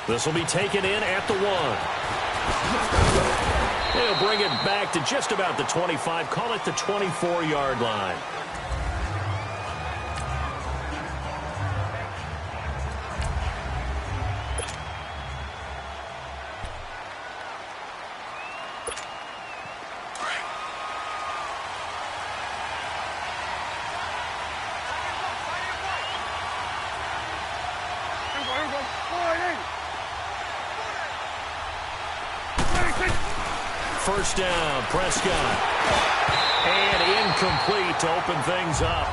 This will be taken in at the 1. He'll bring it back to just about the 25. Call it the 24-yard line. First down, Prescott. And incomplete to open things up.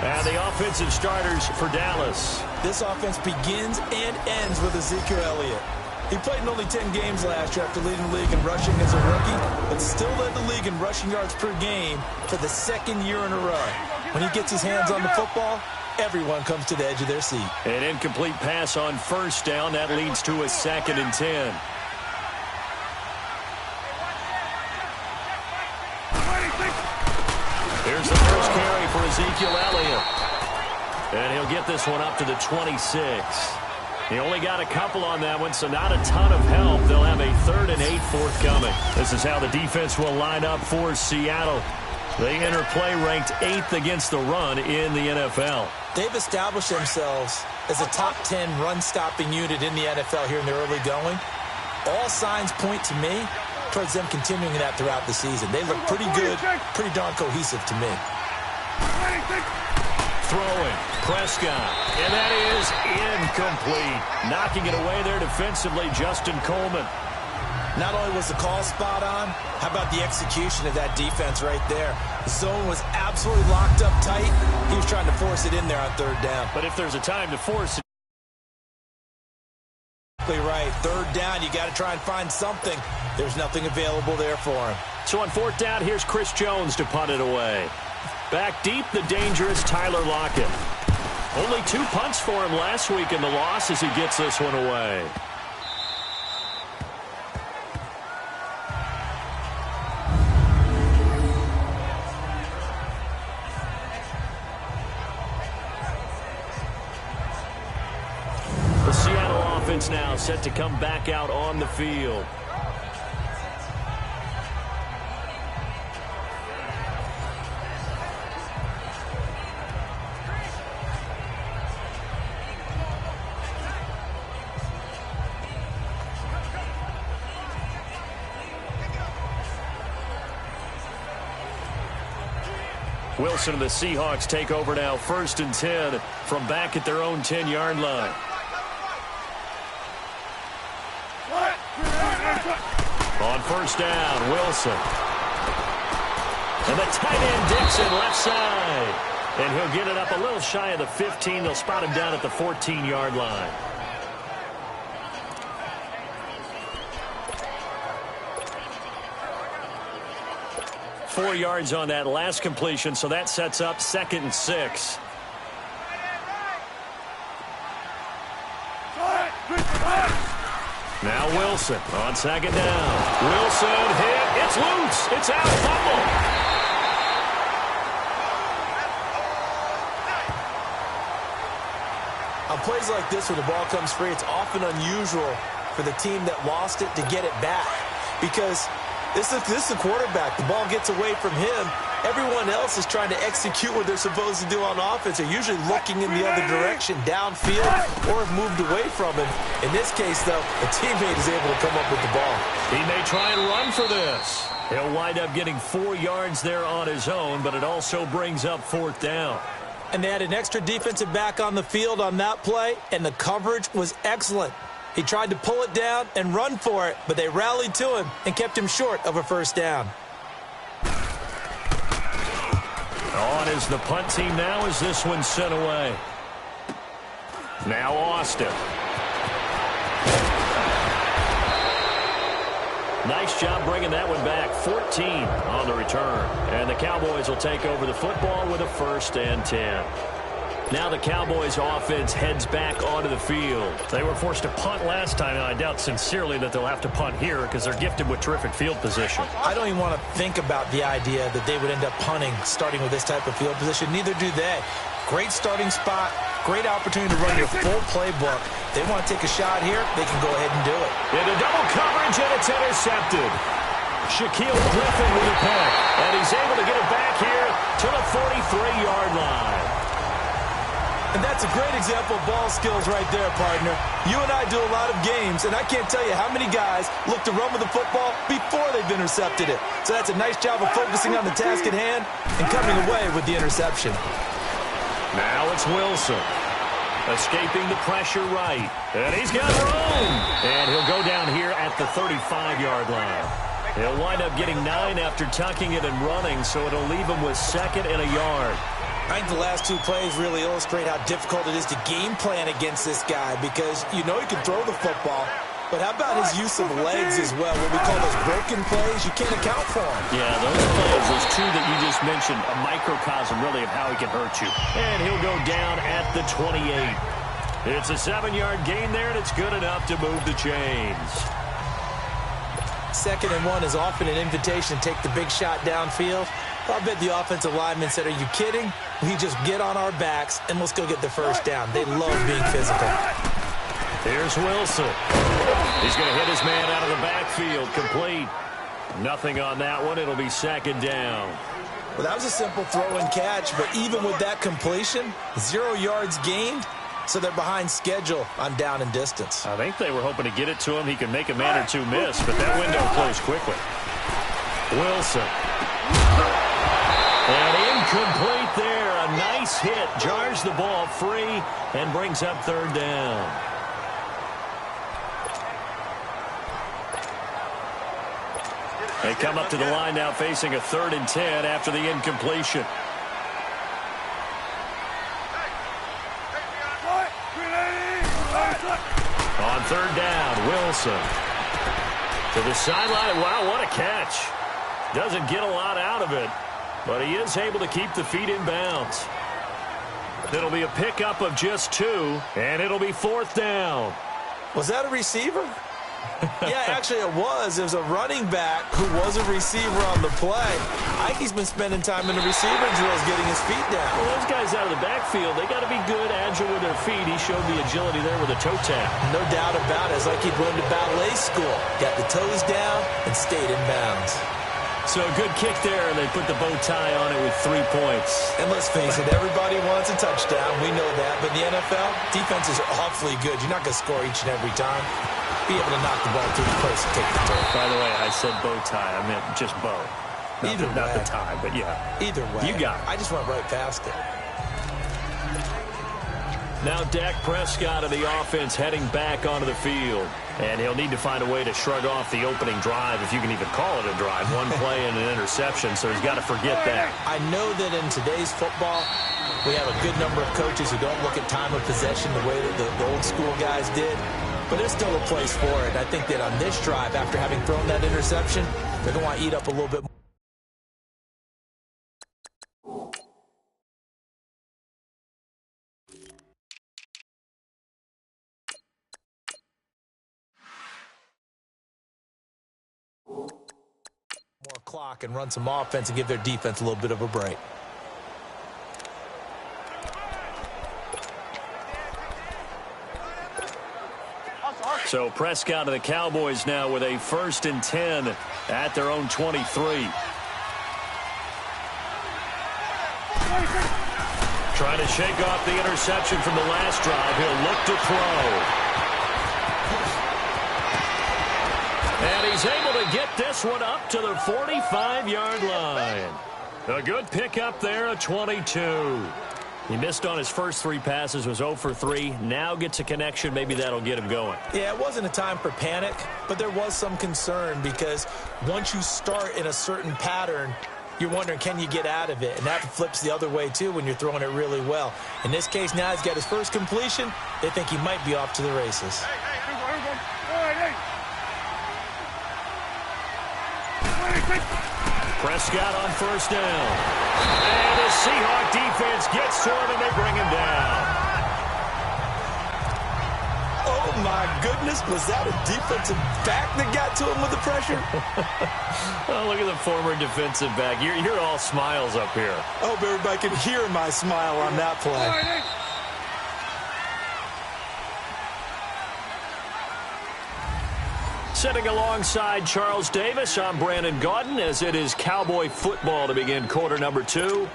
And the offensive starters for Dallas. This offense begins and ends with Ezekiel Elliott. He played in only 10 games last year after leading the league in rushing as a rookie, but still led the league in rushing yards per game for the second year in a row. When he gets his hands on the football, everyone comes to the edge of their seat. An incomplete pass on first down. That leads to a 2nd and 10. Here's the first carry for Ezekiel Elliott. And he'll get this one up to the 26. He only got a couple on that one, so not a ton of help. They'll have a 3rd and 8 forthcoming. This is how the defense will line up for Seattle. They enter play ranked 8th against the run in the NFL. They've established themselves as a top 10 run-stopping unit in the NFL here in the early going. All signs point to me towards them continuing that throughout the season. They look pretty good, pretty darn cohesive to me. Throwing, Prescott, and that is incomplete. Knocking it away there defensively, Justin Coleman. Not only was the call spot on, how about the execution of that defense right there? The zone was absolutely locked up tight. He was trying to force it in there on 3rd down. But if there's a time to force it. Right. 3rd down, you got to try and find something. There's nothing available there for him. So on 4th down, here's Chris Jones to punt it away. Back deep, the dangerous Tyler Lockett. Only 2 punts for him last week in the loss as he gets this one away. Now set to come back out on the field. Wilson and the Seahawks take over now, 1st and 10 from back at their own 10-yard line. On first down, Wilson. And the tight end Dixon left side. And he'll get it up a little shy of the 15. They'll spot him down at the 14-yard line. Four yards on that last completion, so that sets up 2nd and 6. Now Wilson on 2nd down. Wilson hit. It's loose. It's out. Fumble. On plays like this where the ball comes free, it's often unusual for the team that lost it to get it back. Because this is the quarterback. The ball gets away from him. Everyone else is trying to execute what they're supposed to do on offense. They're usually looking in the other direction, downfield, or have moved away from him. In this case, though, a teammate is able to come up with the ball. He may try and run for this. He'll wind up getting 4 yards there on his own, but it also brings up 4th down. And they had an extra defensive back on the field on that play, and the coverage was excellent. He tried to pull it down and run for it, but they rallied to him and kept him short of a 1st down. On is the punt team now as this one's sent away. Now Austin. Nice job bringing that one back. 14 on the return. And the Cowboys will take over the football with a 1st and 10. Now the Cowboys offense heads back onto the field. They were forced to punt last time, and I doubt sincerely that they'll have to punt here because they're gifted with terrific field position. I don't even want to think about the idea that they would end up punting starting with this type of field position. Neither do they. Great starting spot, great opportunity to run your full playbook. They want to take a shot here, they can go ahead and do it. Into double coverage, and it's intercepted. Shaquille Griffin with a pick, and he's able to get it back here to the 43-yard line. And that's a great example of ball skills right there, partner. You and I do a lot of games, and I can't tell you how many guys look to run with the football before they've intercepted it. So that's a nice job of focusing on the task at hand and coming away with the interception. Now it's Wilson. Escaping the pressure right. And he's got room. And he'll go down here at the 35-yard line. He'll wind up getting 9 after tucking it and running, so it'll leave him with 2nd and a yard. I think the last 2 plays really illustrate how difficult it is to game plan against this guy because you know he can throw the football, but how about his use of legs as well? What we call those broken plays, you can't account for them. Yeah, those plays, those 2 that you just mentioned, a microcosm really of how he can hurt you. And he'll go down at the 28. It's a 7-yard gain there, and it's good enough to move the chains. 2nd and 1 is often an invitation to take the big shot downfield. I bet the offensive lineman said, are you kidding? We just get on our backs and let's go get the first down. They love being physical. Here's Wilson. He's going to hit his man out of the backfield. Complete. Nothing on that one. It'll be 2nd down. Well, that was a simple throw and catch, but even with that completion, 0 yards gained, so they're behind schedule on down and distance. I think they were hoping to get it to him. He could make a man or 2 miss, but that window closed quickly. Wilson. And incomplete there. A nice hit. Jars the ball free and brings up 3rd down. They come up to the line now facing a 3rd and 10 after the incompletion. On 3rd down, Wilson. To the sideline. Wow, what a catch. Doesn't get a lot out of it, but he is able to keep the feet in bounds. It'll be a pickup of just 2, and it'll be 4th down. Was that a receiver? Yeah, actually it was. There's a running back who was a receiver on the play. I think he's been spending time in the receiver drills getting his feet down. Well, those guys out of the backfield, they got to be good, agile with their feet. He showed the agility there with a toe tap. No doubt about it. It's like he'd run to ballet school. Got the toes down and stayed in bounds. So a good kick there, and they put the bow tie on it with 3 points. And let's face it, everybody wants a touchdown. We know that. But in the NFL, defenses are awfully good. You're not going to score each and every time. Be able to knock the ball through the post and take the turn. By the way, I said bow tie. I meant just bow. Not the tie, but yeah. Either way. You got it. I just went right past it. Now Dak Prescott of the offense heading back onto the field. And he'll need to find a way to shrug off the opening drive, if you can even call it a drive. 1 play and an interception, so he's got to forget that. I know that in today's football, we have a good number of coaches who don't look at time of possession the way that the old school guys did. But there's still a place for it. I think that on this drive, after having thrown that interception, they're going to want to eat up a little bit more. Clock and run some offense and give their defense a little bit of a break. So Prescott of the Cowboys now with a 1st and 10 at their own 23. Trying to shake off the interception from the last drive. He'll look to throw. And he's able to get this one up to the 45-yard line. A good pickup there, a 22. He missed on his first 3 passes, was 0 for 3. Now gets a connection. Maybe that'll get him going. Yeah, it wasn't a time for panic, but there was some concern because once you start in a certain pattern, you're wondering, can you get out of it? And that flips the other way, too, when you're throwing it really well. In this case, now he's got his first completion. They think he might be off to the races. Prescott on 1st down. And the Seahawk defense gets to him, and they bring him down. Oh, my goodness, was that a defensive back that got to him with the pressure? Oh, look at the former defensive back. You're all smiles up here. I hope everybody can hear my smile on that play. Sitting alongside Charles Davis, I'm Brandon Gaudin, as it is Cowboy football to begin quarter number 2.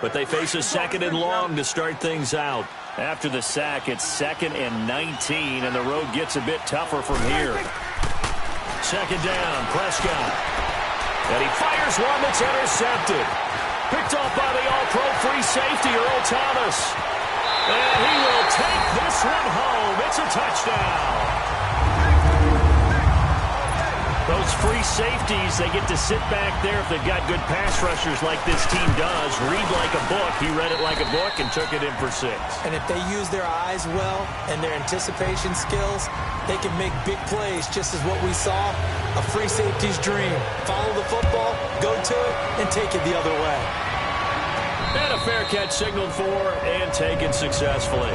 But they face a 2nd and long to start things out. After the sack, it's 2nd and 19, and the road gets a bit tougher from here. 2nd down, Prescott. And he fires one that's intercepted. Picked off by the all-pro free safety, Earl Thomas. And he will take this one home. It's a touchdown. Those free safeties, they get to sit back there if they've got good pass rushers like this team does. Read like a book. He read it like a book and took it in for 6. And if they use their eyes well and their anticipation skills, they can make big plays, just as what we saw, a free safety's dream. Follow the football, go to it, and take it the other way. And a fair catch signaled for and taken successfully.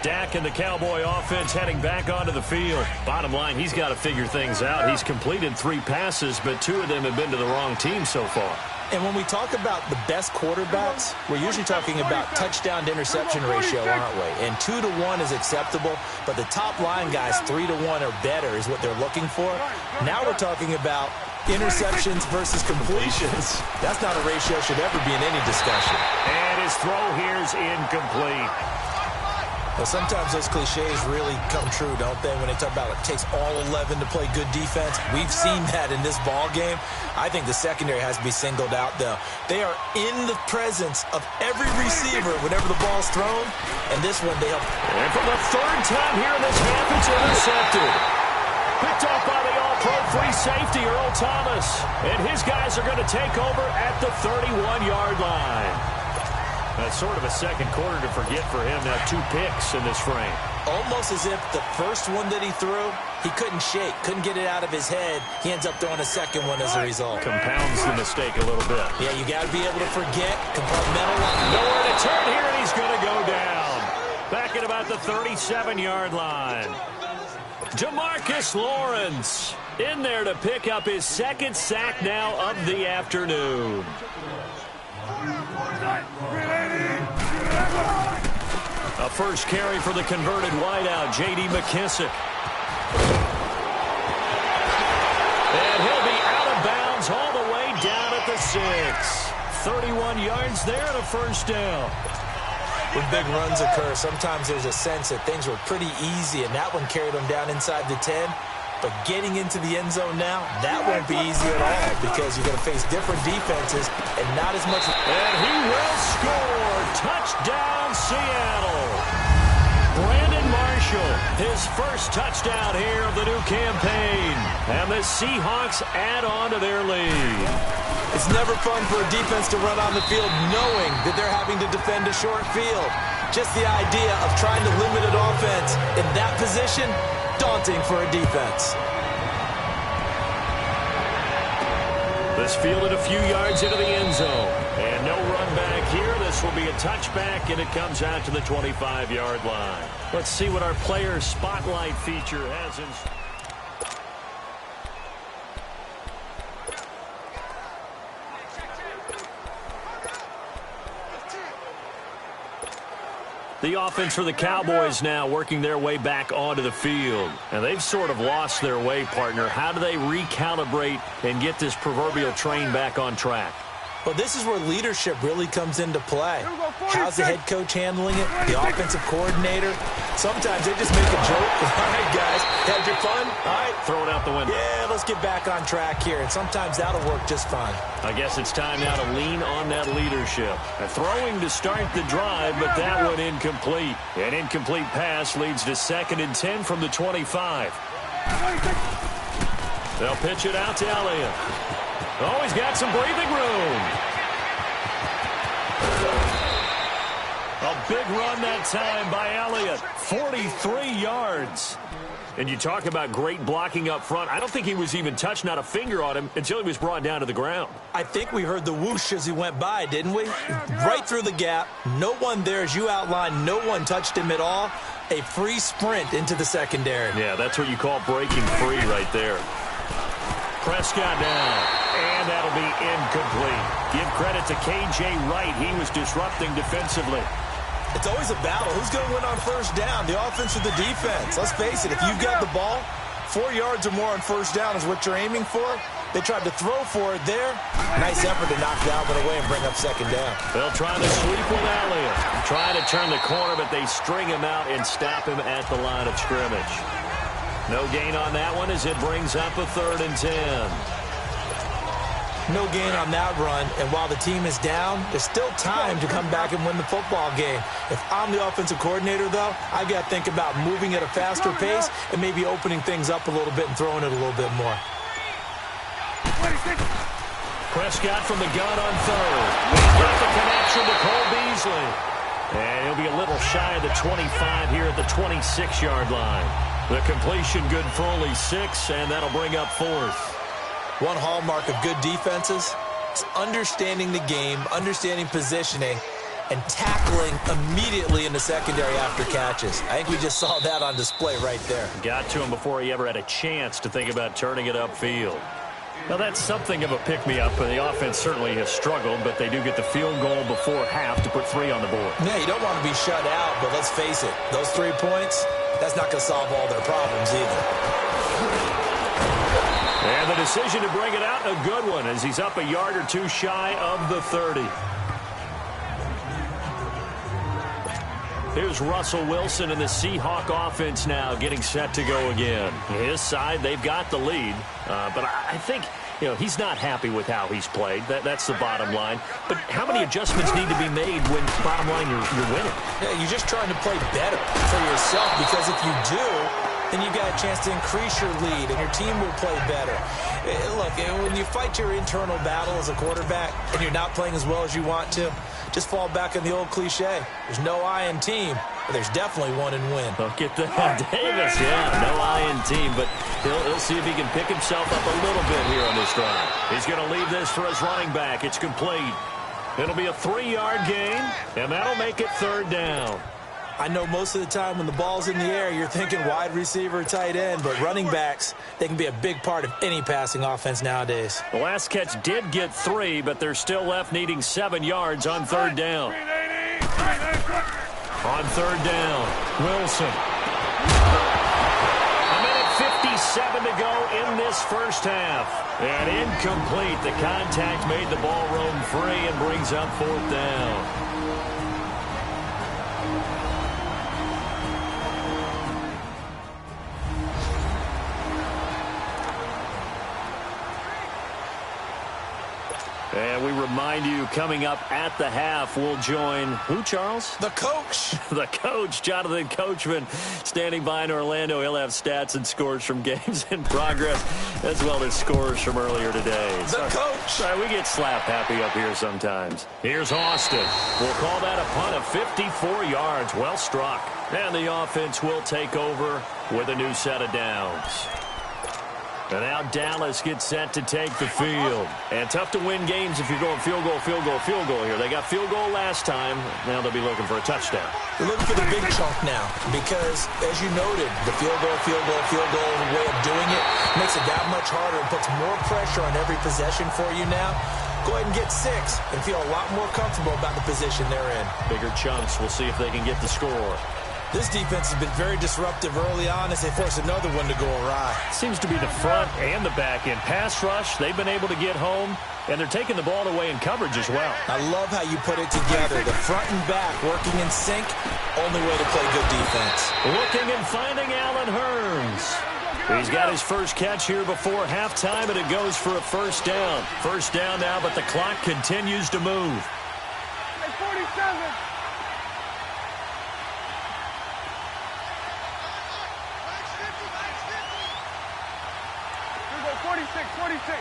Dak and the Cowboy offense heading back onto the field. Bottom line, he's got to figure things out. He's completed 3 passes, but 2 of them have been to the wrong team so far. And when we talk about the best quarterbacks, we're usually talking about touchdown to interception ratio, aren't we? And 2 to 1 is acceptable, but the top line guys 3 to 1 or better is what they're looking for. Now we're talking about interceptions versus completions. That's not a ratio should ever be in any discussion. And his throw here's incomplete. Well, sometimes those cliches really come true, don't they, when they talk about it takes all 11 to play good defense. We've seen that in this ball game. I think the secondary has to be singled out, though. They are in the presence of every receiver whenever the ball's thrown, and this one they help. And for the 3rd time here in this half, it's intercepted. Picked off by the all-pro free safety, Earl Thomas. And his guys are going to take over at the 31-yard line. That's sort of a second quarter to forget for him. Now 2 picks in this frame. Almost as if the first one that he threw, he couldn't shake, couldn't get it out of his head. He ends up throwing a second one as a result. Compounds the mistake a little bit. Yeah, you got to be able to forget, compartmentalize. Nowhere to turn here, and he's going to go down. Back at about the 37-yard line. DeMarcus Lawrence in there to pick up his 2nd sack now of the afternoon. A first carry for the converted wideout, J.D. McKissick. And he'll be out of bounds all the way down at the 6. 31 yards there and a first down. When big runs occur, sometimes there's a sense that things were pretty easy, and that one carried them down inside the 10. But getting into the end zone now, that won't be easy at all because you're going to face different defenses and not as much. And he will score. Touchdown, Seattle. Brandon Marshall, his first touchdown here of the new campaign. And the Seahawks add on to their lead. It's never fun for a defense to run on the field knowing that they're having to defend a short field. Just the idea of trying to limit an offense in that position, daunting for a defense. This fielded a few yards into the end zone. And no run back here. This will be a touchback, and it comes out to the 25-yard line. Let's see what our player spotlight feature has in. The offense for the Cowboys now working their way back onto the field. And they've sort of lost their way, partner. How do they recalibrate and get this proverbial train back on track? Well, this is where leadership really comes into play. How's the head coach handling it? The offensive coordinator? Sometimes they just make a joke. All right, guys, had your fun? All right. Throw it out the window. Yeah, let's get back on track here. And sometimes that'll work just fine. I guess it's time now to lean on that leadership. A throwing to start the drive, but that one incomplete. An incomplete pass leads to 2nd and 10 from the 25. They'll pitch it out to Elliott. Oh, he's got some breathing room. A big run that time by Elliott. 43 yards. And you talk about great blocking up front. I don't think he was even touched, not a finger on him, until he was brought down to the ground. I think we heard the whoosh as he went by, didn't we? Right through the gap. No one there, as you outlined. No one touched him at all. A free sprint into the secondary. Yeah, that's what you call breaking free right there. Prescott down, and that'll be incomplete. Give credit to K.J. Wright. He was disrupting defensively. It's always a battle. Who's going to win on first down, the offense or the defense? Let's face it, if you've got the ball, 4 yards or more on first down is what you're aiming for. They tried to throw for it there. Nice effort to knock that one away and bring up second down. They'll try to sweep with Elliott. Trying to turn the corner, but they string him out and stop him at the line of scrimmage. No gain on that one as it brings up a 3rd and 10. No gain on that run, and while the team is down, there's still time to come back and win the football game. If I'm the offensive coordinator, though, I've got to think about moving at a faster pace and maybe opening things up a little bit and throwing it a little bit more. Prescott from the gun on 3rd. He's got the connection to Cole Beasley. And he'll be a little shy of the 25 here at the 26-yard line. The completion good for only 6, and that'll bring up 4th. One hallmark of good defenses is understanding the game, understanding positioning, and tackling immediately in the secondary after catches. I think we just saw that on display right there. Got to him before he ever had a chance to think about turning it upfield. Now, that's something of a pick-me-up. The offense certainly has struggled, but they do get the field goal before half to put 3 on the board. Yeah, you don't want to be shut out, but let's face it, those 3 points, that's not going to solve all their problems either. And the decision to bring it out, a good one, as he's up a yard or 2 shy of the 30. Here's Russell Wilson and the Seahawk offense now getting set to go again. His side, they've got the lead, but I think, he's not happy with how he's played. That's the bottom line. But how many adjustments need to be made when, bottom line, you're winning? Yeah, you're just trying to play better for yourself, because if you do, then you've got a chance to increase your lead, and your team will play better. Look, when you fight your internal battle as a quarterback and you're not playing as well as you want to, just fall back on the old cliche. There's no I in team, but there's definitely one in win. Look at that. Davis, no I in team, but he'll see if he can pick himself up a little bit here on this drive. He's going to leave this for his running back. It's complete. It'll be a 3-yard gain, and that'll make it 3rd down. I know most of the time when the ball's in the air, you're thinking wide receiver, tight end, but running backs, they can be a big part of any passing offense nowadays. The last catch did get 3, but they're still left needing 7 yards on 3rd down. On 3rd down, Wilson. A minute 57 to go in this first half. And incomplete. The contact made the ball roam free and brings up 4th down. And we remind you, coming up at the half, we'll join who, Charles? The coach. The coach, Jonathan Coachman, standing by in Orlando. He'll have stats and scores from games in progress, as well as scores from earlier today. The coach. Sorry, we get slap happy up here sometimes. Here's Austin. We'll call that a punt of 54 yards. Well struck. And the offense will take over with a new set of downs. And now Dallas gets set to take the field. And tough to win games if you're going field goal, field goal, field goal here. They got field goal last time. Now they'll be looking for a touchdown. They're looking for the big chunk now because, as you noted, the field goal way of doing it makes it that much harder and puts more pressure on every possession for you now. Go ahead and get 6 and feel a lot more comfortable about the position they're in. Bigger chunks. We'll see if they can get the score. This defense has been very disruptive early on as they force another one to go awry. Seems to be the front and the back end. Pass rush, they've been able to get home, and they're taking the ball away in coverage as well. I love how you put it together. The front and back working in sync, only way to play good defense. Looking and finding Allen Hurns. He's got his first catch here before halftime, and it goes for a first down. First down now, but the clock continues to move. 47. 46.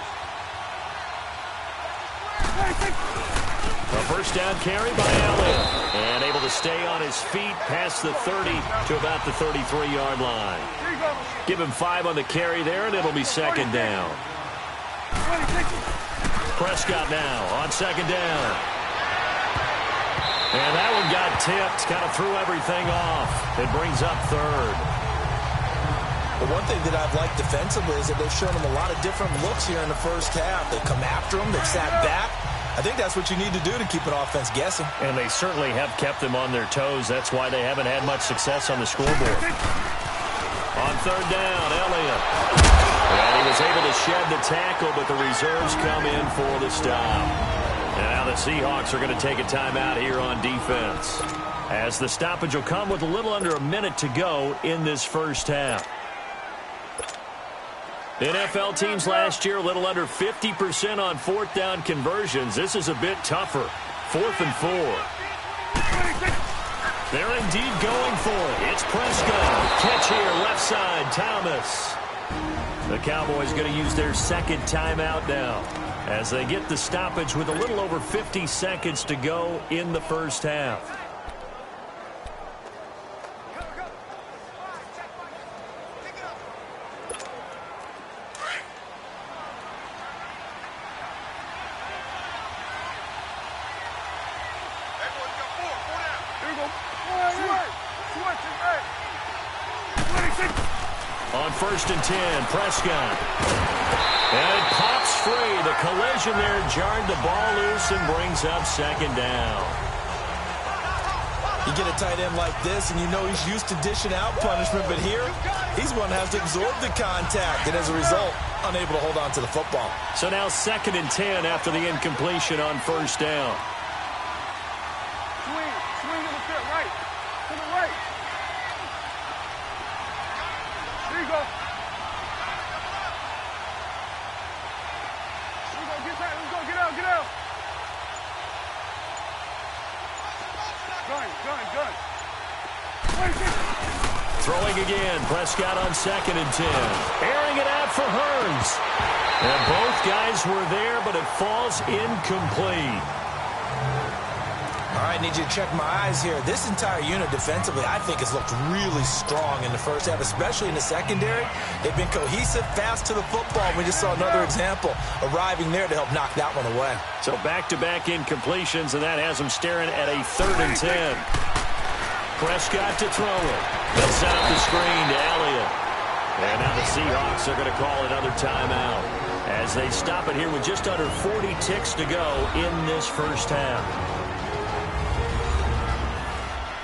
A first down carry by Elliott. And able to stay on his feet past the 30 to about the 33-yard line. Give him 5 on the carry there, and it'll be second down. Prescott now on second down. And that one got tipped, kind of threw everything off. It brings up third. The one thing that I've liked defensively is that they've shown him a lot of different looks here in the first half. They've come after him. They've sat back. I think that's what you need to do to keep an offense guessing. And they certainly have kept them on their toes. That's why they haven't had much success on the scoreboard. On third down, Elliott. And he was able to shed the tackle, but the reserves come in for the stop. And now the Seahawks are going to take a timeout here on defense, as the stoppage will come with a little under a minute to go in this first half. NFL teams last year a little under 50% on fourth down conversions. This is a bit tougher. 4th and 4. They're indeed going for it. It's Prescott. Catch here, left side, Thomas. The Cowboys going to use their second timeout now, as they get the stoppage with a little over 50 seconds to go in the first half. On 1st and 10, Prescott. And it pops free. The collision there jarred the ball loose and brings up second down. You get a tight end like this, and you know he's used to dishing out punishment, but here, he's one that has to absorb the contact, and as a result, unable to hold on to the football. So now 2nd and 10 after the incompletion on first down. Swing to the fit, right. To the right. There you go. Let's go, get out. Gun. Throwing again, Prescott on 2nd and 10. Airing it out for Hearns. And both guys were there, but it falls incomplete. All right, need you to check my eyes here. This entire unit defensively, I think, has looked really strong in the first half, especially in the secondary. They've been cohesive, fast to the football. We just saw another example arriving there to help knock that one away. So back-to-back incompletions, and that has them staring at a 3rd and 10. Prescott to throw it. They'll set up the screen to Elliott. And now the Seahawks are going to call another timeout, as they stop it here with just under 40 ticks to go in this first half.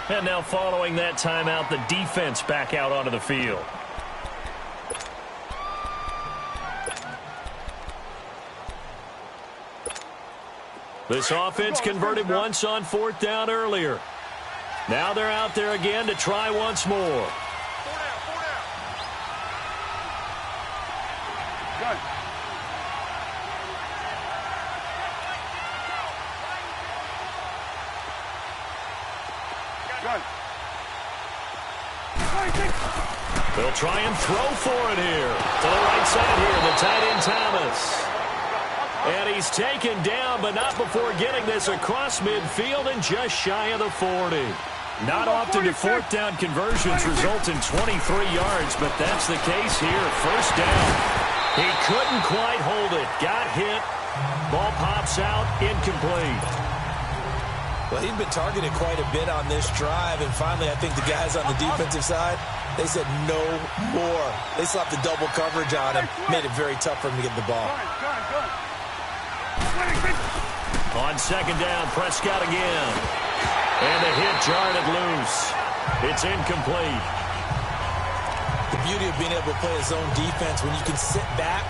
And now following that timeout, the defense back out onto the field. This offense converted once on 4th down earlier. Now they're out there again to try once more. Gun. They'll try and throw for it here. To the right side here, the tight end Thomas. And he's taken down, but not before getting this across midfield and just shy of the 40. Not often do 4th down conversions result in 23 yards, but that's the case here. First down. He couldn't quite hold it. Got hit. Ball pops out. Incomplete. Well, he'd been targeted quite a bit on this drive, and finally I think the guys on the defensive side, they said no more. They slapped the double coverage on him, made it very tough for him to get the ball. On 2nd down, Prescott again. And the hit jarred it loose. It's incomplete. The beauty of being able to play a zone defense, when you can sit back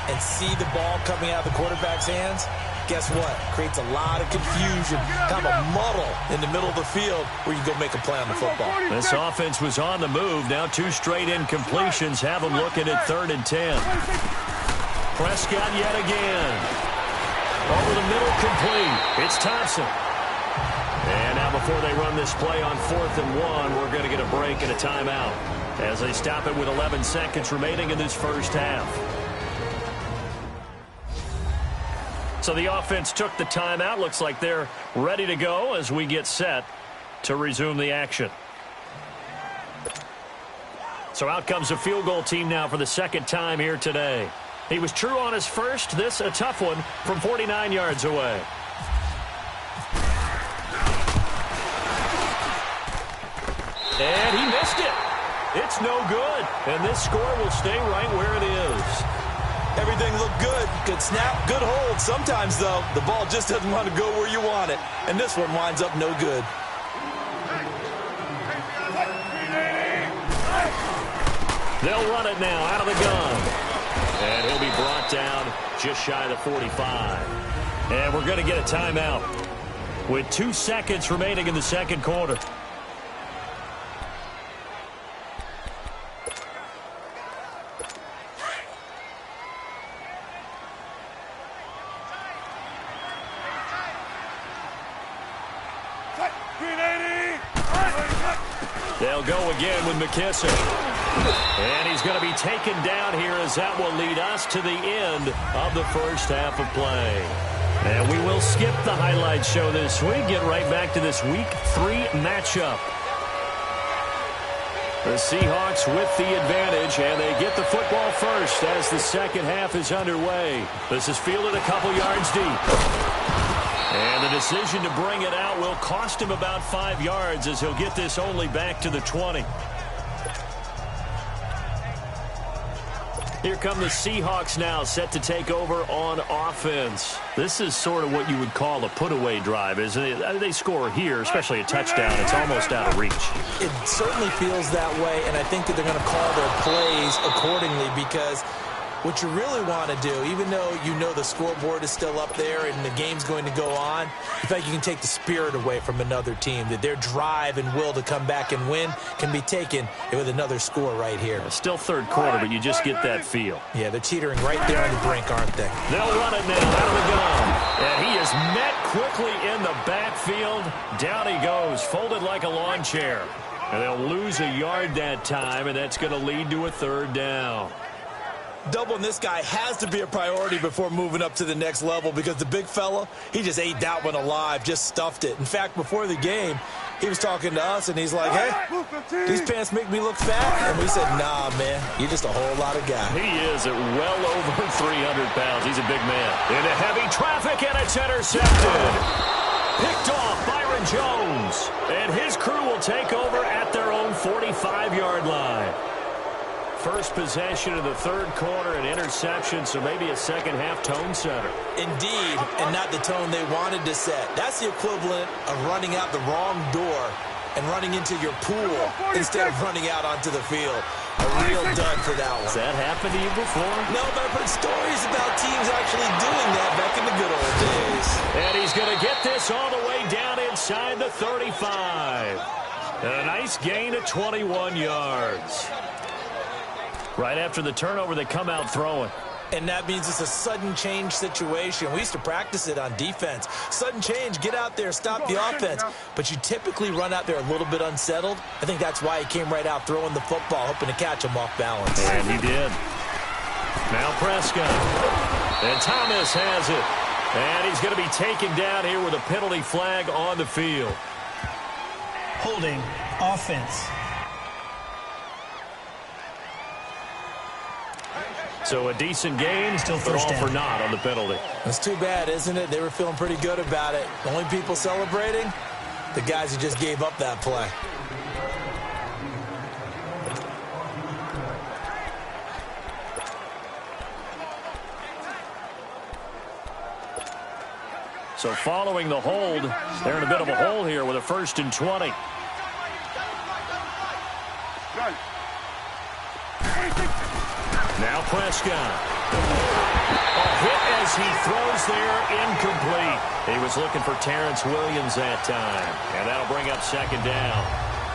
and see the ball coming out of the quarterback's hands, guess what? Creates a lot of confusion, kind of a muddle in the middle of the field where you go make a play on the football. This offense was on the move. Now 2 straight incompletions have them looking at 3rd and 10. Prescott yet again. Over the middle, complete. It's Thompson. And now before they run this play on 4th and 1, we're going to get a break and a timeout as they stop it with 11 seconds remaining in this first half. So the offense took the timeout. Looks like they're ready to go as we get set to resume the action. So out comes a field goal team now for the second time here today. He was true on his first. This a tough one from 49 yards away. And he missed it. It's no good. And this score will stay right where it is. Everything looked good. Good snap, good hold. Sometimes, though, the ball just doesn't want to go where you want it. And this one winds up no good. They'll run it now out of the gun. And he'll be brought down just shy of the 45. And we're going to get a timeout with 2 seconds remaining in the second quarter. They'll go again with McKissick. And he's going to be taken down here as that will lead us to the end of the first half of play. And we will skip the highlight show this week. Get right back to this Week 3 matchup. The Seahawks with the advantage, and they get the football first as the second half is underway. This is fielded a couple yards deep. And the decision to bring it out will cost him about 5 yards as he'll get this only back to the 20. Here come the Seahawks now, set to take over on offense. This is sort of what you would call a put-away drive, isn't it? They score here, especially a touchdown. It's almost out of reach. It certainly feels that way, and I think that they're going to call their plays accordingly because what you really want to do, even though you know the scoreboard is still up there and the game's going to go on, in fact, you can take the spirit away from another team, that their drive and will to come back and win can be taken with another score right here. Still third quarter, but you just get that feel. Yeah, they're teetering right there on the brink, aren't they? They'll run it now out of the gun. And he is met quickly in the backfield. Down he goes, folded like a lawn chair. And they'll lose a yard that time, and that's going to lead to a third down. Doubling this guy has to be a priority before moving up to the next level because the big fella, he just ate that one alive, just stuffed it. In fact, before the game, he was talking to us, and he's like, hey, these pants make me look fat? And we said, nah, man, you're just a whole lot of guy. He is at well over 300 pounds. He's a big man. Into heavy traffic, and it's intercepted. Picked off Byron Jones. And his crew will take over at their own 45-yard line. First possession of the third quarter, an interception, so maybe a second-half tone setter. Indeed, and not the tone they wanted to set. That's the equivalent of running out the wrong door and running into your pool instead of running out onto the field. A real dud for that one. Has that happened to you before? No, but I've heard stories about teams actually doing that back in the good old days. And he's going to get this all the way down inside the 35. A nice gain of 21 yards. Right after the turnover, they come out throwing. And that means it's a sudden change situation. We used to practice it on defense. Sudden change, get out there, stop the offense. But you typically run out there a little bit unsettled. I think that's why he came right out throwing the football, hoping to catch him off balance. And he did. Now Prescott. And Thomas has it. And he's going to be taken down here with a penalty flag on the field. Holding offense. So a decent game, Still but first all down. for naught on the penalty. It's too bad, isn't it? They were feeling pretty good about it. The only people celebrating, the guys who just gave up that play. So following the hold, they're in a bit of a hole here with a 1st and 20. Now Prescott. A hit as he throws there, incomplete. He was looking for Terrence Williams that time. And that'll bring up second down.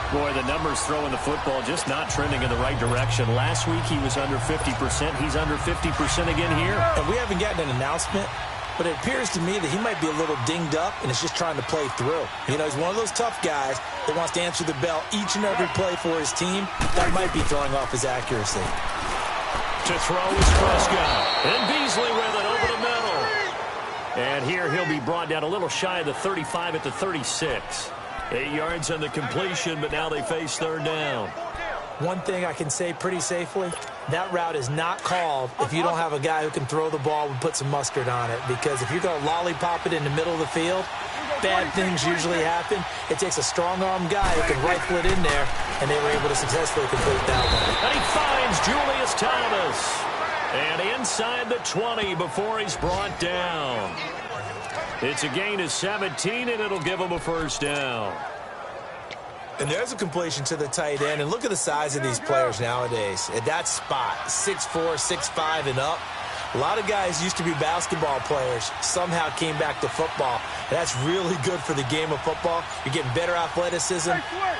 Boy, the numbers throwing the football just not trending in the right direction. Last week he was under 50%. He's under 50% again here. And we haven't gotten an announcement, but it appears to me that he might be a little dinged up and is just trying to play through. You know, he's one of those tough guys that wants to answer the bell each and every play for his team. That might be throwing off his accuracy. To throw is Prescott. And Beasley with it over the middle. And here he'll be brought down a little shy of the 35 at the 36. 8 yards on the completion, but now they face third down. One thing I can say pretty safely, that route is not called if you don't have a guy who can throw the ball and put some mustard on it. Because if you're going to lollipop it in the middle of the field, bad things usually happen. It takes a strong-arm guy who can rifle it in there, and they were able to successfully complete that one. And he finds Julius Thomas. And inside the 20 before he's brought down. It's a gain of 17, and it'll give him a first down. And there's a completion to the tight end. And look at the size of these players nowadays. At that spot, 6'4", 6'5", and up. A lot of guys used to be basketball players, somehow came back to football. That's really good for the game of football. You're getting better athleticism,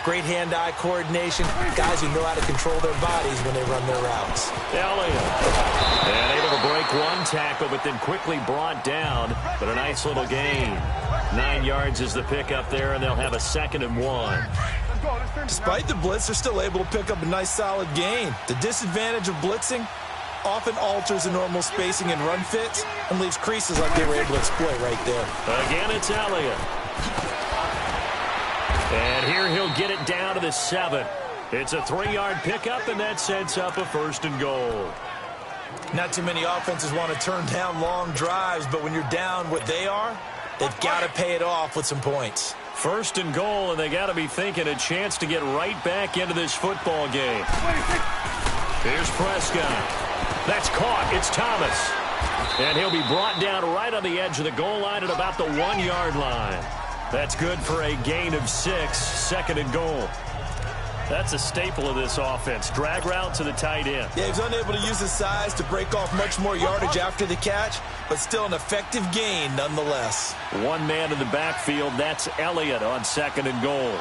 great hand-eye coordination, guys who know how to control their bodies when they run their routes. Elliott. And able to break one tackle, but then quickly brought down. But a nice little gain. 9 yards is the pickup there, and they'll have a 2nd and 1. Despite the blitz, they're still able to pick up a nice, solid gain. The disadvantage of blitzing often alters the normal spacing and run fits and leaves creases like they were able to exploit right there. Again, it's Elliott. And here he'll get it down to the 7. It's a 3-yard pickup, and that sets up a 1st and goal. Not too many offenses want to turn down long drives, but when you're down what they are, they've got to pay it off with some points. 1st and goal, and they got to be thinking a chance to get right back into this football game. Here's Prescott. That's caught. It's Thomas. And he'll be brought down right on the edge of the goal line at about the 1-yard line. That's good for a gain of 6, 2nd and goal. That's a staple of this offense. Drag route to the tight end. Yeah, he's unable to use his size to break off much more yardage after the catch, but still an effective gain nonetheless. One man in the backfield. That's Elliott on 2nd and goal.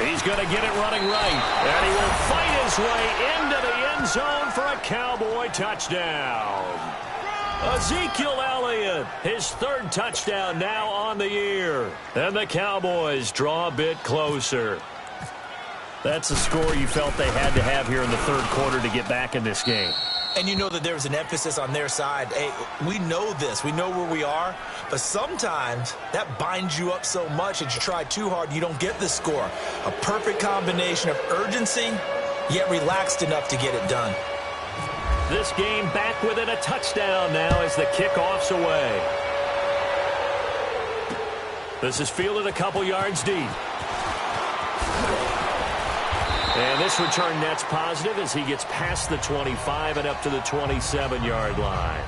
He's going to get it running right. And he will fight his way into the end zone for a Cowboy touchdown. Ezekiel Elliott, his 3rd touchdown now on the year. And the Cowboys draw a bit closer. That's a score you felt they had to have here in the 3rd quarter to get back in this game. And you know that there was an emphasis on their side. Hey, we know this. We know where we are. But sometimes that binds you up so much that you try too hard, you don't get the score. A perfect combination of urgency, yet relaxed enough to get it done. This game back within a touchdown now as the kickoff's away. This is fielded a couple yards deep. And this return net's positive as he gets past the 25 and up to the 27-yard line.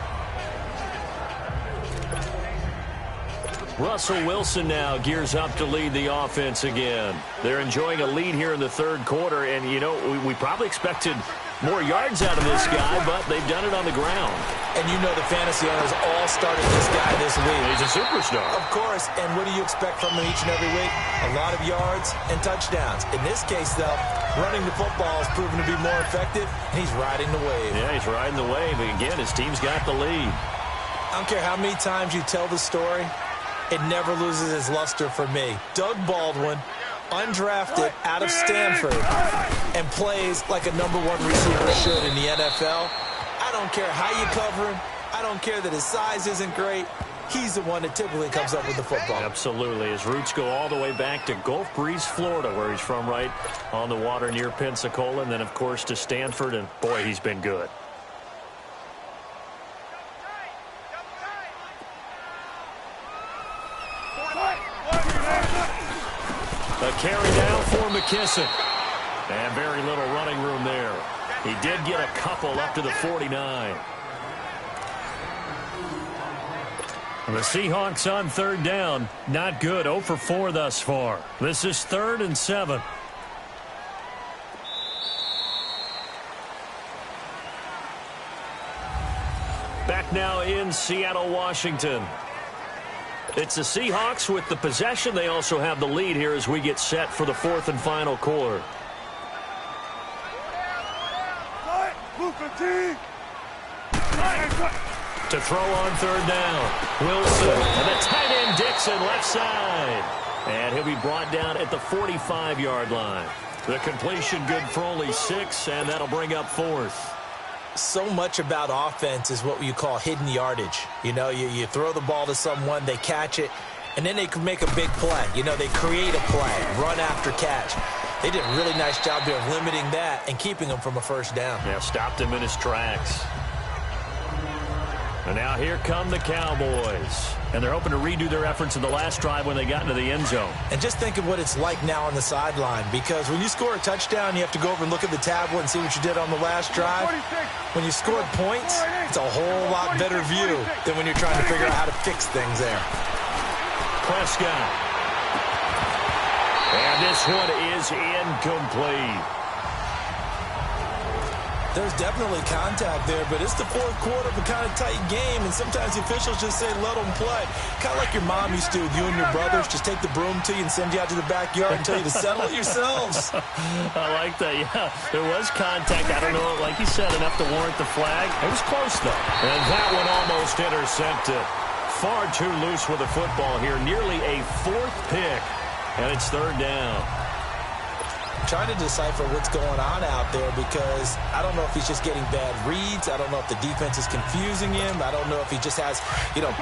Russell Wilson now gears up to lead the offense again. They're enjoying a lead here in the 3rd quarter, and, you know, we probably expected more yards out of this guy, but they've done it on the ground. And you know the fantasy owners all started this guy this week. He's a superstar. Of course, and what do you expect from him each and every week? A lot of yards and touchdowns. In this case, though, running the football has proven to be more effective, and he's riding the wave. Yeah, he's riding the wave. Again, his team's got the lead. I don't care how many times you tell the story, it never loses its luster for me. Doug Baldwin, undrafted out of Stanford, and plays like a #1 receiver should in the NFL. I don't care how you cover him. I don't care that his size isn't great. He's the one that typically comes up with the football. Absolutely. His roots go all the way back to Gulf Breeze, Florida, where he's from, right on the water near Pensacola, and then, of course, to Stanford, and, boy, he's been good. A carry down for McKissick. And very little running room there. He did get a couple up to the 49. The Seahawks on 3rd down. Not good. 0 for 4 thus far. This is 3rd and 7. Back now in Seattle, Washington. It's the Seahawks with the possession. They also have the lead here as we get set for the 4th and final quarter. To throw on 3rd down. Wilson and the tight end Dixon left side. And he'll be brought down at the 45-yard line. The completion good for only 6, and that'll bring up 4th. so much about offense is what you call hidden yardage. You know, you throw the ball to someone, they catch it, and then they can make a big play. You know, they create a play, run after catch. They did a really nice job there of limiting that and keeping him from a first down. Yeah, stopped him in his tracks. And now here come the Cowboys. And they're hoping to redo their efforts in the last drive when they got into the end zone. And just think of what it's like now on the sideline, because when you score a touchdown, you have to go over and look at the tablet and see what you did on the last drive. When you scored points, it's a whole lot better view than when you're trying to figure out how to fix things there. Prescott. And this one is incomplete. There's definitely contact there, but it's the fourth quarter of a kind of tight game, and sometimes the officials just say, let them play. Kind of like your mom used to with you and your brothers, just take the broom to you and send you out to the backyard and tell you to settle it yourselves. I like that, yeah. There was contact. I don't know, like you said, enough to warrant the flag. It was close, though. And that one almost intercepted. Far too loose with the football here. Nearly a fourth pick, and it's third down. Trying to decipher what's going on out there, because I don't know if he's just getting bad reads. I don't know if the defense is confusing him. I don't know if he just has,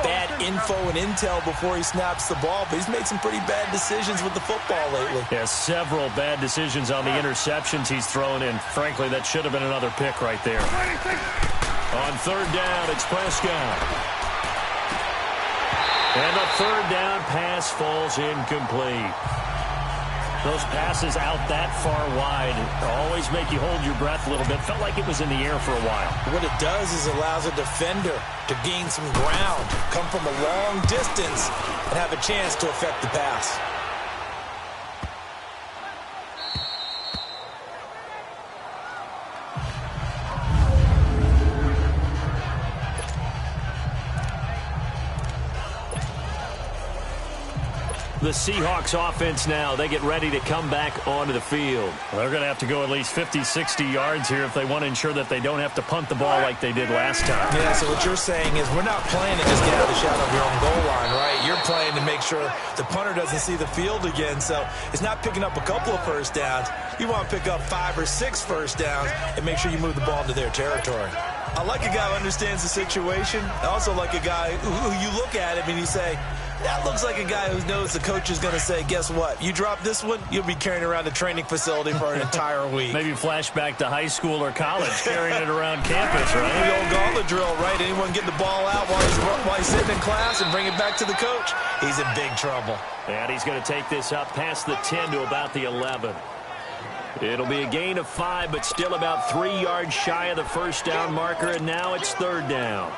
bad info and intel before he snaps the ball. But he's made some pretty bad decisions with the football lately. Yeah, several bad decisions on the interceptions he's thrown in. Frankly, that should have been another pick right there. On third down, it's Prescott. And the third down pass falls incomplete. Those passes out that far wide always make you hold your breath a little bit. Felt like it was in the air for a while. What it does is allows a defender to gain some ground, come from a long distance, and have a chance to affect the pass. The Seahawks offense now, they get ready to come back onto the field. Well, they're going to have to go at least 50, 60 yards here if they want to ensure that they don't have to punt the ball like they did last time. Yeah, so what you're saying is we're not playing to just get out of the shadow of your own goal line, right? You're playing to make sure the punter doesn't see the field again. So it's not picking up a couple of first downs. You want to pick up 5 or 6 first downs and make sure you move the ball into their territory. I like a guy who understands the situation. I also like a guy who you look at him and you say, that looks like a guy who knows the coach is going to say, guess what? You drop this one, you'll be carrying around a training facility for an entire week. Maybe flashback to high school or college, carrying it around campus, right? The old gauntlet drill, right? Anyone get the ball out while he's sitting in class and bring it back to the coach? He's in big trouble. And he's going to take this up past the 10 to about the 11. It'll be a gain of 5, but still about 3 yards shy of the first down marker, and now it's third down.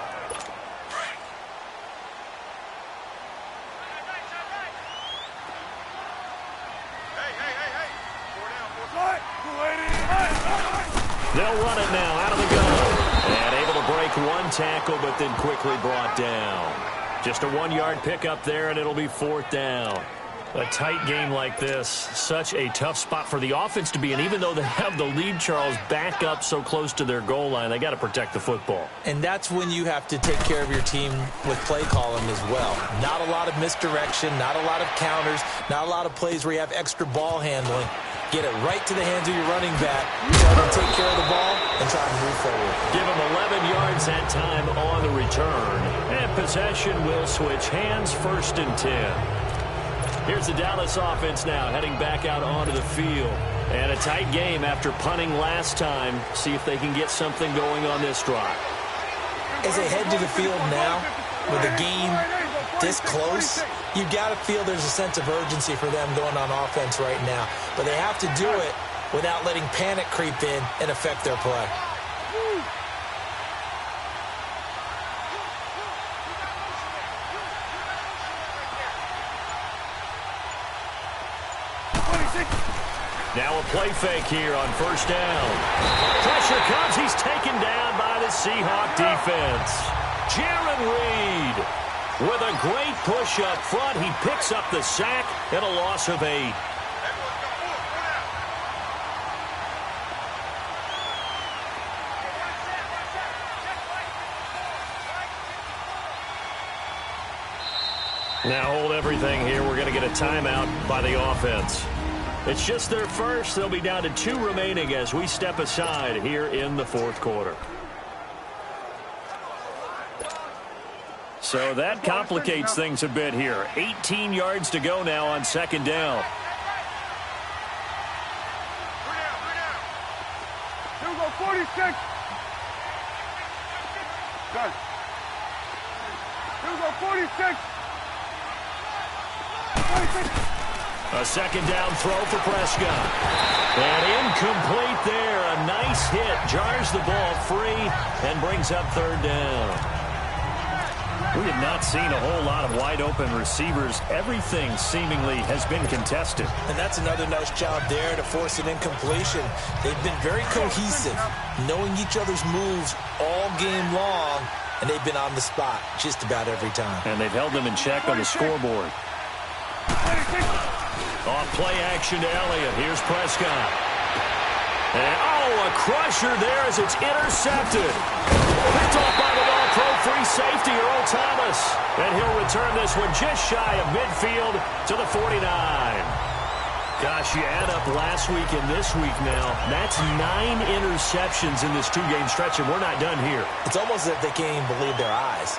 They'll run it now out of the gun. And able to break one tackle, but then quickly brought down. Just a 1-yard pickup there, and it'll be fourth down. A tight game like this, such a tough spot for the offense to be in. Even though they have the lead, Charles, back up so close to their goal line, they got to protect the football. And that's when you have to take care of your team with play calling as well. Not a lot of misdirection, not a lot of counters, not a lot of plays where you have extra ball handling. Get it right to the hands of your running back, tell them to take care of the ball, and try to move forward. Give them 11 yards that time on the return. And possession will switch hands, 1st and 10. Here's the Dallas offense now, heading back out onto the field. And a tight game after punting last time. See if they can get something going on this drive. As they head to the field now, with the game this close, you got to feel there's a sense of urgency for them going on offense right now. But they have to do it without letting panic creep in and affect their play. Now a play fake here on first down. Pressure comes. He's taken down by the Seahawk defense. Jaron Reed with a great push up front. He picks up the sack and a loss of 8. Now hold everything here. We're going to get a timeout by the offense. It's just their first. They'll be down to 2 remaining as we step aside here in the fourth quarter. So that complicates things a bit here. 18 yards to go now on second down. Here we go, 46. Done. Here we go, 46. 46. A second down throw for Prescott. And incomplete there. A nice hit. Jars the ball free and brings up third down. We have not seen a whole lot of wide-open receivers. Everything seemingly has been contested. And that's another nice job there to force an incompletion. They've been very cohesive, knowing each other's moves all game long, and they've been on the spot just about every time. And they've held them in check on the scoreboard. Off play action to Elliott. Here's Prescott. And, a crusher there as it's intercepted. Picked off by the All-Pro free safety, Earl Thomas. And he'll return this one just shy of midfield to the 49. Gosh, you add up last week and this week now. That's 9 interceptions in this two-game stretch, and we're not done here. It's almost as if they can't even believe their eyes.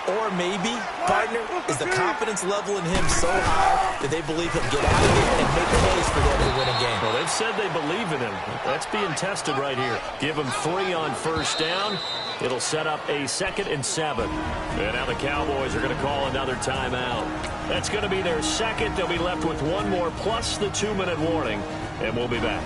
Or maybe, partner, is the confidence level in him so high that they believe he'll get out of it and make plays for them to win a game. Well, they've said they believe in him. That's being tested right here. Give him 3 on first down. It'll set up a 2nd and 7. And now the Cowboys are going to call another timeout. That's going to be their second. They'll be left with one more plus the 2-minute warning. And we'll be back.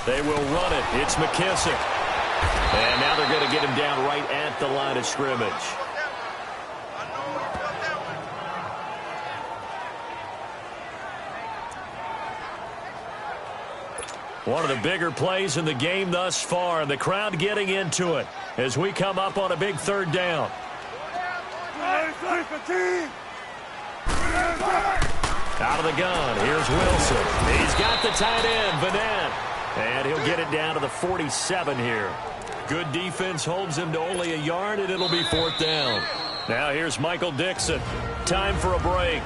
They will run it. It's McKissick. And now they're going to get him down right at the line of scrimmage. One of the bigger plays in the game thus far, and the crowd getting into it as we come up on a big third down. Out of the gun, here's Wilson. He's got the tight end, Vanette. And he'll get it down to the 47 here. Good defense holds him to only a yard, and it'll be 4th down. Now here's Michael Dixon. Time for a break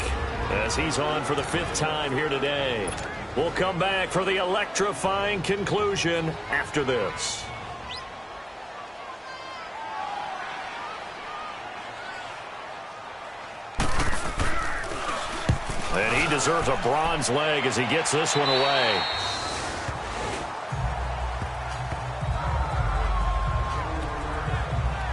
as he's on for the 5th time here today. We'll come back for the electrifying conclusion after this. And he deserves a bronze leg as he gets this one away.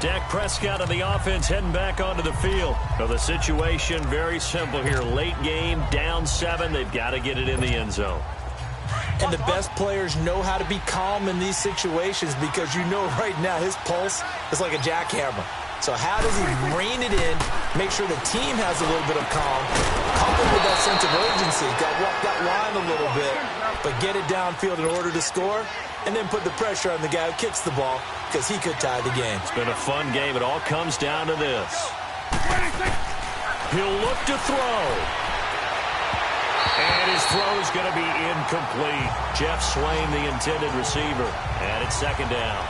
Dak Prescott of the offense heading back onto the field. So the situation very simple here. Late game, down 7. They've got to get it in the end zone. And the best players know how to be calm in these situations because you know right now his pulse is like a jackhammer. So how does he rein it in, make sure the team has a little bit of calm, coupled with that sense of urgency, got to walk that line a little bit, but get it downfield in order to score, and then put the pressure on the guy who kicks the ball because he could tie the game. It's been a fun game. It all comes down to this. He'll look to throw. And his throw is going to be incomplete. Jeff Swain, the intended receiver. And it's 2nd down.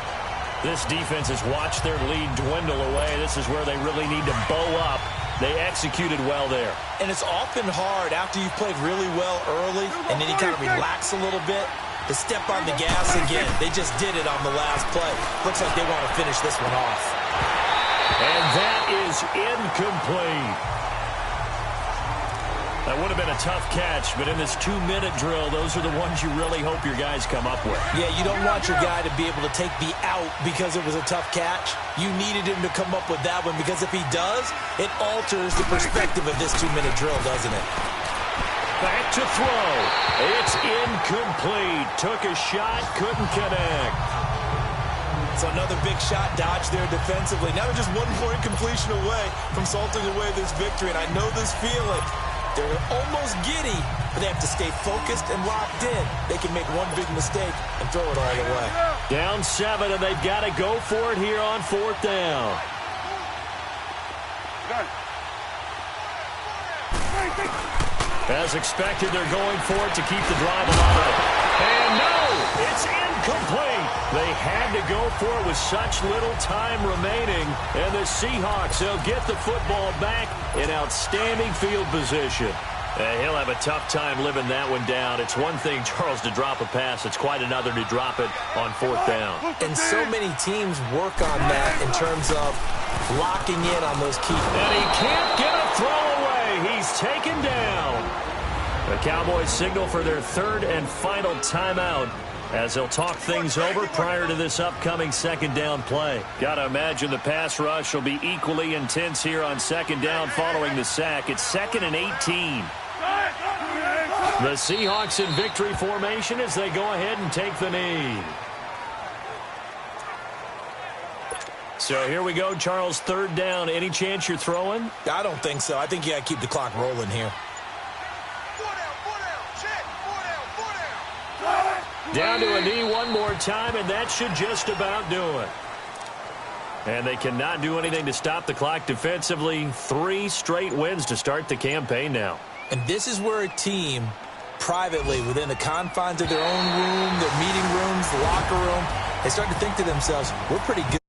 This defense has watched their lead dwindle away. This is where they really need to bow up. They executed well there. And it's often hard after you've played really well early and then you kind of relax a little bit to step on the gas again. They just did it on the last play. Looks like they want to finish this one off. And that is incomplete. That would have been a tough catch, but in this 2-minute drill, those are the ones you really hope your guys come up with. Yeah, you don't want your guy to be able to take the out because it was a tough catch. You needed him to come up with that one because if he does, it alters the perspective of this 2-minute drill, doesn't it? Back to throw. It's incomplete. Took a shot, couldn't connect. So another big shot dodge there defensively. Now they're just one more incompletion away from salting away this victory, and I know this feeling. They're almost giddy, but they have to stay focused and locked in. They can make one big mistake and throw it all away. Down 7, and they've got to go for it here on 4th down. As expected, they're going for it to keep the drive alive. And no, it's incomplete. They had to go for it with such little time remaining. And the Seahawks, they'll get the football back in outstanding field position. He'll have a tough time living that one down. It's one thing, Charles, to drop a pass. It's quite another to drop it on fourth down. And so many teams work on that in terms of locking in on those key. And he can't get a throw away. He's taken down. The Cowboys signal for their third and final timeout as they'll talk things over prior to this upcoming second down play. Got to imagine the pass rush will be equally intense here on second down following the sack. It's 2nd and 18. The Seahawks in victory formation as they go ahead and take the knee. So here we go, Charles, third down. Any chance you're throwing? I don't think so. I think you got to keep the clock rolling here. Down to a knee one more time, and that should just about do it. And they cannot do anything to stop the clock defensively. 3 straight wins to start the campaign now. And this is where a team, privately, within the confines of their own room, their meeting rooms, the locker room, they start to think to themselves, we're pretty good.